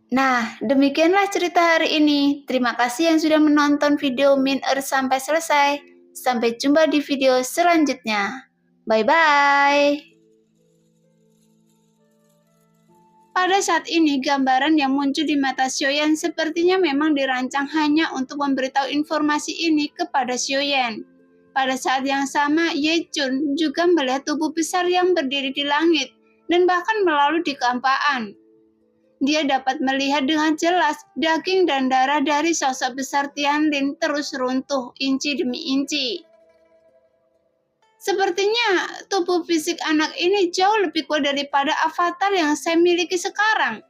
Nah, demikianlah cerita hari ini. Terima kasih yang sudah menonton video Min Earth sampai selesai. Sampai jumpa di video selanjutnya. Bye-bye. Pada saat ini, gambaran yang muncul di mata Xiaoyan sepertinya memang dirancang hanya untuk memberitahu informasi ini kepada Xiaoyan. Pada saat yang sama, Ye Chun juga melihat tubuh besar yang berdiri di langit dan bahkan melalui di kehampaan. Dia dapat melihat dengan jelas daging dan darah dari sosok besar Tianlin terus runtuh inci demi inci. Sepertinya tubuh fisik anak ini jauh lebih kuat daripada avatar yang saya miliki sekarang.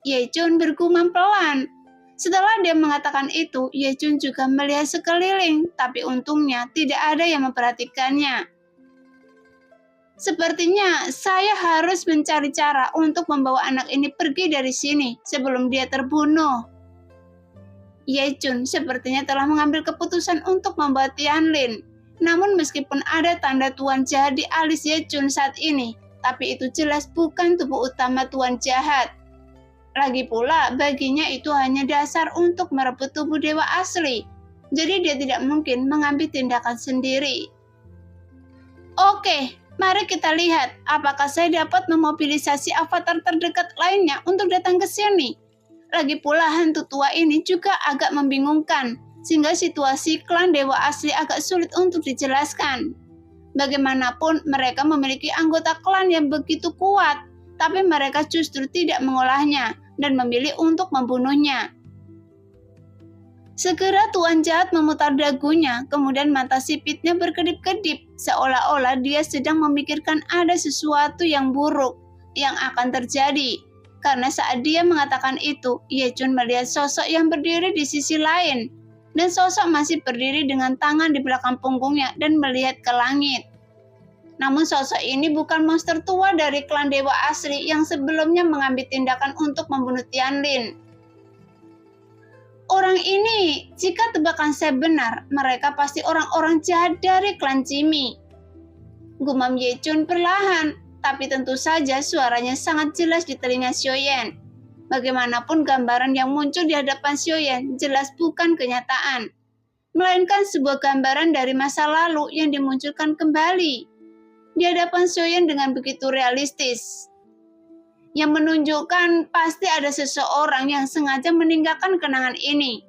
Ye Chun bergumam pelan. Setelah dia mengatakan itu, Ye Chun juga melihat sekeliling, tapi untungnya tidak ada yang memperhatikannya. Sepertinya saya harus mencari cara untuk membawa anak ini pergi dari sini sebelum dia terbunuh. Ye Chun sepertinya telah mengambil keputusan untuk membawa Tianlin. Namun meskipun ada tanda tuan jahat di alis Ye Chun saat ini, tapi itu jelas bukan tubuh utama tuan jahat. Lagi pula, baginya itu hanya dasar untuk merebut tubuh dewa asli. Jadi dia tidak mungkin mengambil tindakan sendiri. Oke, mari kita lihat apakah saya dapat memobilisasi avatar terdekat lainnya untuk datang ke sini. Lagi pula hantu tua ini juga agak membingungkan, sehingga situasi klan dewa asli agak sulit untuk dijelaskan. Bagaimanapun mereka memiliki anggota klan yang begitu kuat, tapi mereka justru tidak mengolahnya dan memilih untuk membunuhnya. Segera tuan jahat memutar dagunya, kemudian mata sipitnya berkedip-kedip, seolah-olah dia sedang memikirkan ada sesuatu yang buruk yang akan terjadi. Karena saat dia mengatakan itu, Ye Chun melihat sosok yang berdiri di sisi lain, dan sosok masih berdiri dengan tangan di belakang punggungnya dan melihat ke langit. Namun sosok ini bukan monster tua dari klan dewa asli yang sebelumnya mengambil tindakan untuk membunuh Tianlin. Orang ini, jika tebakan saya benar, mereka pasti orang-orang jahat dari klan Jimmy. Gumam Ye Chun perlahan, tapi tentu saja suaranya sangat jelas di telinga Xiaoyan. Bagaimanapun gambaran yang muncul di hadapan Xiaoyan jelas bukan kenyataan, melainkan sebuah gambaran dari masa lalu yang dimunculkan kembali di hadapan Xiaoyan dengan begitu realistis, yang menunjukkan pasti ada seseorang yang sengaja meninggalkan kenangan ini.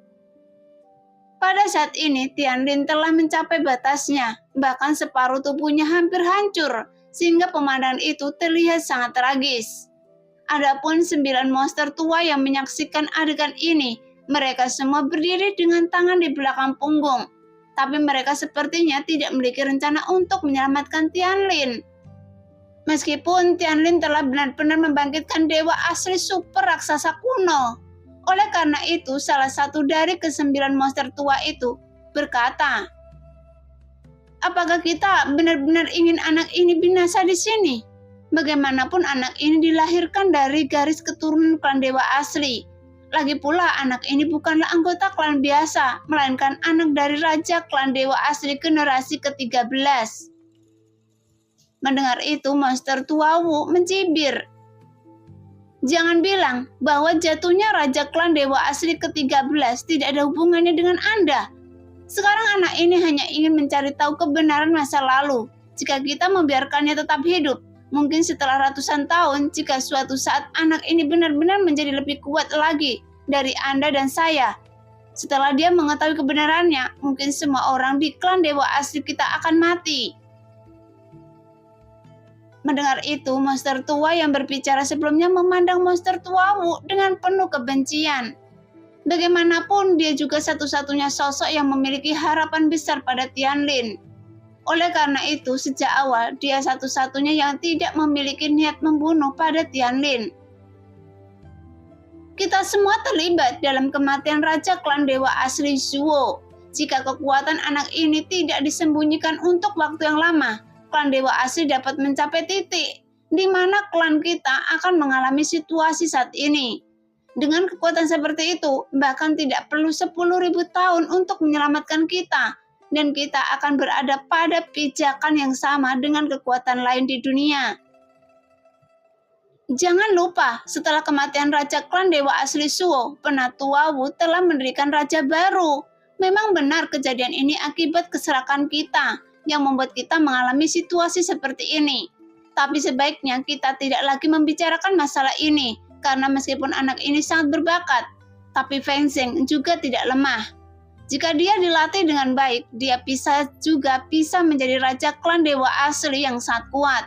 Pada saat ini, Tianlin telah mencapai batasnya, bahkan separuh tubuhnya hampir hancur, sehingga pemandangan itu terlihat sangat tragis. Adapun 9 monster tua yang menyaksikan adegan ini, mereka semua berdiri dengan tangan di belakang punggung, tapi mereka sepertinya tidak memiliki rencana untuk menyelamatkan Tianlin. Meskipun Tianlin telah benar-benar membangkitkan dewa asli super raksasa kuno. Oleh karena itu, salah satu dari ke-9 monster tua itu berkata, "Apakah kita benar-benar ingin anak ini binasa di sini? Bagaimanapun anak ini dilahirkan dari garis keturunan klan dewa asli. Lagi pula anak ini bukanlah anggota klan biasa, melainkan anak dari raja klan dewa asli generasi ke-13. Mendengar itu, monster tua Wu mencibir. "Jangan bilang bahwa jatuhnya raja klan dewa asli ke-13 tidak ada hubungannya dengan Anda. Sekarang anak ini hanya ingin mencari tahu kebenaran masa lalu. Jika kita membiarkannya tetap hidup, mungkin setelah ratusan tahun, jika suatu saat anak ini benar-benar menjadi lebih kuat lagi dari Anda dan saya. Setelah dia mengetahui kebenarannya, mungkin semua orang di klan dewa asli kita akan mati." Mendengar itu, monster tua yang berbicara sebelumnya memandang monster tua Wu dengan penuh kebencian. Bagaimanapun, dia juga satu-satunya sosok yang memiliki harapan besar pada Tianlin. Oleh karena itu, sejak awal, dia satu-satunya yang tidak memiliki niat membunuh pada Tianlin. Kita semua terlibat dalam kematian Raja Klan Dewa Asli Zuo. Jika kekuatan anak ini tidak disembunyikan untuk waktu yang lama, klan dewa asli dapat mencapai titik di mana klan kita akan mengalami situasi saat ini. Dengan kekuatan seperti itu, bahkan tidak perlu 10.000 tahun untuk menyelamatkan kita, dan kita akan berada pada pijakan yang sama dengan kekuatan lain di dunia. Jangan lupa, setelah kematian Raja Klan Dewa Asli Suo, Penatua Wu telah mendirikan raja baru. Memang benar kejadian ini akibat keserakahan kita, yang membuat kita mengalami situasi seperti ini. Tapi sebaiknya kita tidak lagi membicarakan masalah ini, karena meskipun anak ini sangat berbakat, tapi Feng Zheng juga tidak lemah. Jika dia dilatih dengan baik, dia juga bisa menjadi Raja Klan Dewa Asli yang sangat kuat.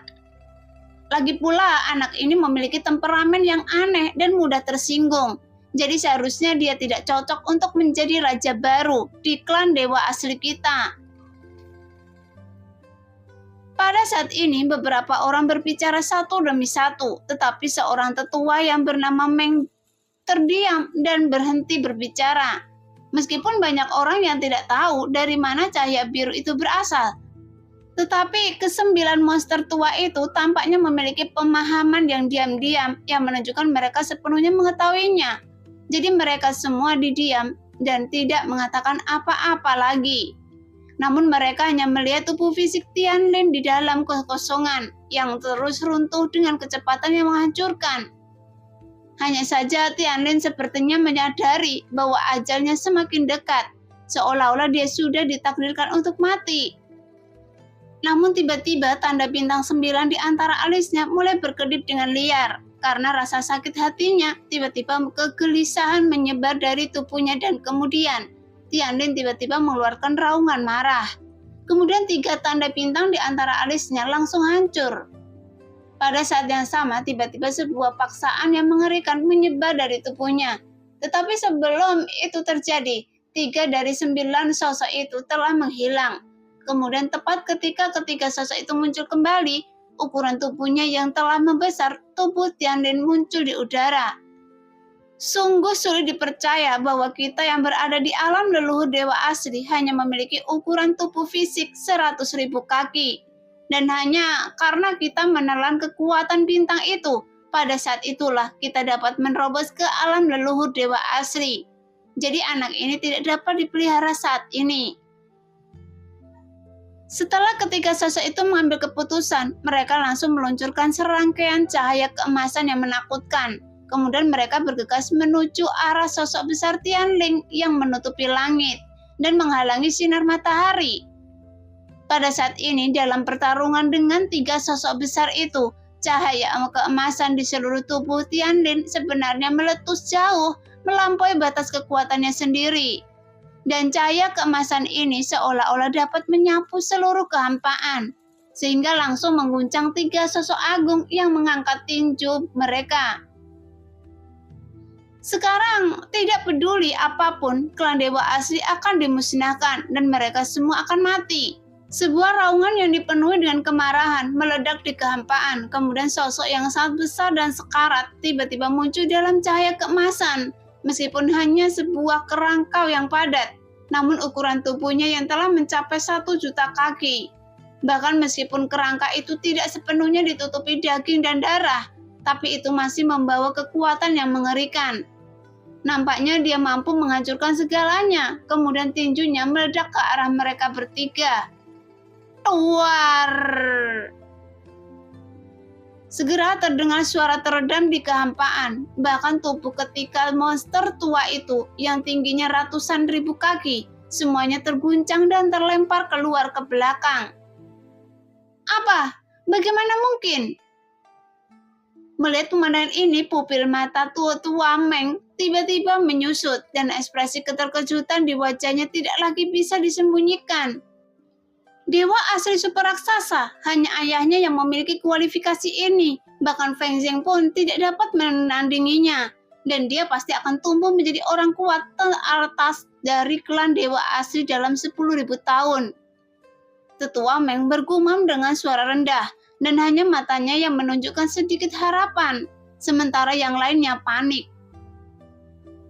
Lagi pula, anak ini memiliki temperamen yang aneh dan mudah tersinggung. Jadi seharusnya dia tidak cocok untuk menjadi raja baru di klan Dewa Asli kita. Pada saat ini, beberapa orang berbicara satu demi satu, tetapi seorang tetua yang bernama Meng terdiam dan berhenti berbicara. Meskipun banyak orang yang tidak tahu dari mana cahaya biru itu berasal, tetapi kesembilan monster tua itu tampaknya memiliki pemahaman yang diam-diam yang menunjukkan mereka sepenuhnya mengetahuinya. Jadi mereka semua didiam dan tidak mengatakan apa-apa lagi. Namun mereka hanya melihat tubuh fisik Tianlin di dalam kekosongan yang terus runtuh dengan kecepatan yang menghancurkan. Hanya saja Tianlin sepertinya menyadari bahwa ajalnya semakin dekat, seolah-olah dia sudah ditakdirkan untuk mati. Namun tiba-tiba tanda bintang 9 di antara alisnya mulai berkedip dengan liar. Karena rasa sakit hatinya, tiba-tiba kegelisahan menyebar dari tubuhnya dan kemudian Tianlin tiba-tiba mengeluarkan raungan marah. Kemudian 3 tanda bintang di antara alisnya langsung hancur. Pada saat yang sama, tiba-tiba sebuah paksaan yang mengerikan menyebar dari tubuhnya. Tetapi sebelum itu terjadi, 3 dari 9 sosok itu telah menghilang. Kemudian tepat ketika ketiga sosok itu muncul kembali, ukuran tubuhnya yang telah membesar, tubuh Tianlin muncul di udara. Sungguh sulit dipercaya bahwa kita yang berada di alam leluhur Dewa Asli hanya memiliki ukuran tubuh fisik 100.000 kaki. Dan hanya karena kita menelan kekuatan bintang itu, pada saat itulah kita dapat menerobos ke alam leluhur Dewa Asli. Jadi anak ini tidak dapat dipelihara saat ini. Setelah ketiga sosok itu mengambil keputusan, mereka langsung meluncurkan serangkaian cahaya keemasan yang menakutkan. Kemudian mereka bergegas menuju arah sosok besar Tianlin yang menutupi langit dan menghalangi sinar matahari. Pada saat ini, dalam pertarungan dengan 3 sosok besar itu, cahaya keemasan di seluruh tubuh Tianlin sebenarnya meletus jauh melampaui batas kekuatannya sendiri. Dan cahaya keemasan ini seolah-olah dapat menyapu seluruh kehampaan, sehingga langsung mengguncang 3 sosok agung yang mengangkat tinju mereka. Sekarang, tidak peduli apapun, klan Dewa Asli akan dimusnahkan dan mereka semua akan mati. Sebuah raungan yang dipenuhi dengan kemarahan meledak di kehampaan, kemudian sosok yang sangat besar dan sekarat tiba-tiba muncul dalam cahaya keemasan. Meskipun hanya sebuah kerangkau yang padat, namun ukuran tubuhnya yang telah mencapai 1 juta kaki. Bahkan meskipun kerangka itu tidak sepenuhnya ditutupi daging dan darah, tapi itu masih membawa kekuatan yang mengerikan. Nampaknya dia mampu menghancurkan segalanya, kemudian tinjunya meledak ke arah mereka bertiga. War! Segera terdengar suara teredam di kehampaan, bahkan tubuh ketiga monster tua itu yang tingginya ratusan ribu kaki, semuanya terguncang dan terlempar keluar ke belakang. Apa? Bagaimana mungkin? Melihat pemandangan ini, pupil mata tua Meng tiba-tiba menyusut dan ekspresi keterkejutan di wajahnya tidak lagi bisa disembunyikan. Dewa asli super raksasa, hanya ayahnya yang memiliki kualifikasi ini. Bahkan Feng Zheng pun tidak dapat menandinginya. Dan dia pasti akan tumbuh menjadi orang kuat teratas dari klan Dewa Asli dalam 10.000 tahun. Tetua Meng bergumam dengan suara rendah, dan hanya matanya yang menunjukkan sedikit harapan, sementara yang lainnya panik.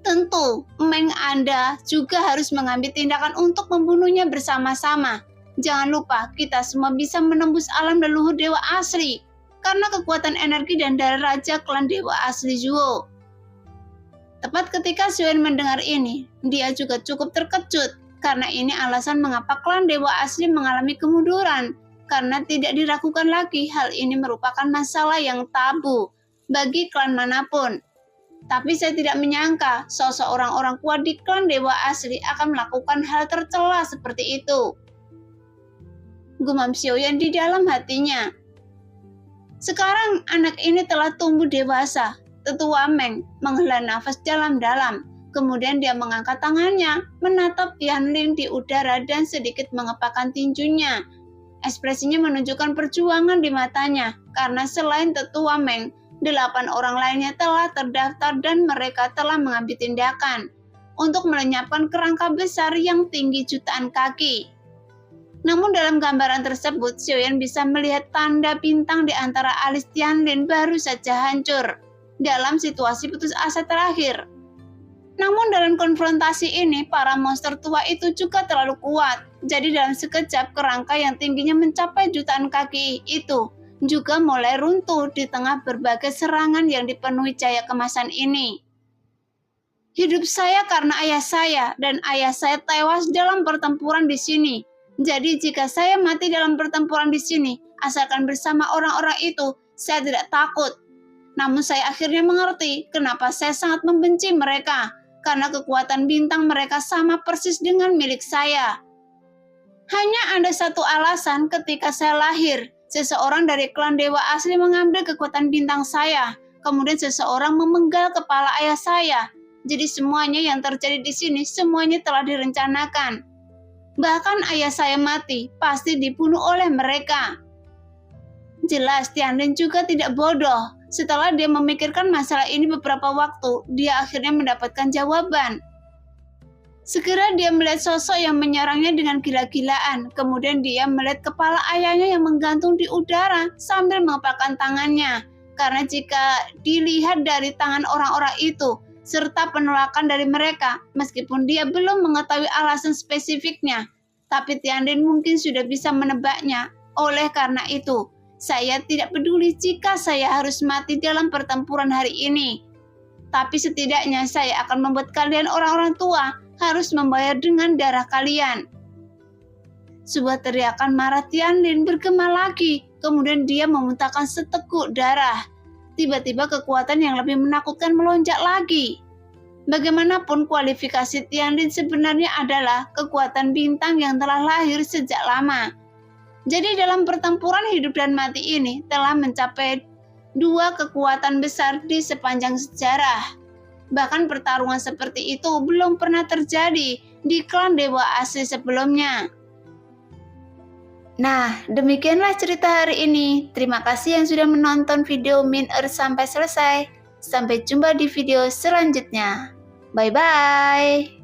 Tentu, Meng Anda juga harus mengambil tindakan untuk membunuhnya bersama-sama. Jangan lupa, kita semua bisa menembus alam leluhur Dewa Asli karena kekuatan energi dan darah Raja Klan Dewa Asli Zuo. Tepat ketika Xuan mendengar ini, dia juga cukup terkejut karena ini alasan mengapa Klan Dewa Asli mengalami kemunduran, karena tidak diragukan lagi hal ini merupakan masalah yang tabu. bagi klan manapun. Tapi saya tidak menyangka sosok orang-orang kuat di klan Dewa Asli akan melakukan hal tercela seperti itu. Gumam Xiaoyan di dalam hatinya. Sekarang anak ini telah tumbuh dewasa. Tetua Meng menghela nafas dalam-dalam. Kemudian dia mengangkat tangannya, menatap Tianlin di udara dan sedikit mengepakkan tinjunya. Ekspresinya menunjukkan perjuangan di matanya, karena selain Tetua Meng, 8 orang lainnya telah terdaftar dan mereka telah mengambil tindakan untuk melenyapkan kerangka besar yang tinggi jutaan kaki. Namun dalam gambaran tersebut, Xiaoyan bisa melihat tanda bintang di antara alis Tianlin baru saja hancur dalam situasi putus asa terakhir. Namun dalam konfrontasi ini, para monster tua itu juga terlalu kuat. Jadi dalam sekejap, kerangka yang tingginya mencapai jutaan kaki itu juga mulai runtuh di tengah berbagai serangan yang dipenuhi cahaya kemasan ini. Hidup saya karena ayah saya, dan ayah saya tewas dalam pertempuran di sini. Jadi jika saya mati dalam pertempuran di sini, asalkan bersama orang-orang itu, saya tidak takut. Namun saya akhirnya mengerti kenapa saya sangat membenci mereka, karena kekuatan bintang mereka sama persis dengan milik saya. Hanya ada satu alasan ketika saya lahir, seseorang dari klan Dewa Asli mengambil kekuatan bintang saya, kemudian seseorang memenggal kepala ayah saya. Jadi semuanya yang terjadi di sini, semuanya telah direncanakan. Bahkan ayah saya mati, pasti dibunuh oleh mereka. Jelas Tianlin juga tidak bodoh. Setelah dia memikirkan masalah ini beberapa waktu, dia akhirnya mendapatkan jawaban. Segera dia melihat sosok yang menyerangnya dengan gila-gilaan. Kemudian dia melihat kepala ayahnya yang menggantung di udara sambil mengepakkan tangannya. Karena jika dilihat dari tangan orang-orang itu, serta penolakan dari mereka, meskipun dia belum mengetahui alasan spesifiknya, tapi Tianlin mungkin sudah bisa menebaknya. Oleh karena itu, saya tidak peduli jika saya harus mati dalam pertempuran hari ini. Tapi setidaknya saya akan membuat kalian orang-orang tua harus membayar dengan darah kalian. Sebuah teriakan marah Tianlin bergema lagi, kemudian dia memuntahkan seteguk darah. Tiba-tiba kekuatan yang lebih menakutkan melonjak lagi. Bagaimanapun kualifikasi Tianlin sebenarnya adalah kekuatan bintang yang telah lahir sejak lama. Jadi dalam pertempuran hidup dan mati ini telah mencapai 2 kekuatan besar di sepanjang sejarah. Bahkan pertarungan seperti itu belum pernah terjadi di klan Dewa Asli sebelumnya. Nah, demikianlah cerita hari ini. Terima kasih yang sudah menonton video Min Earth sampai selesai. Sampai jumpa di video selanjutnya. Bye-bye.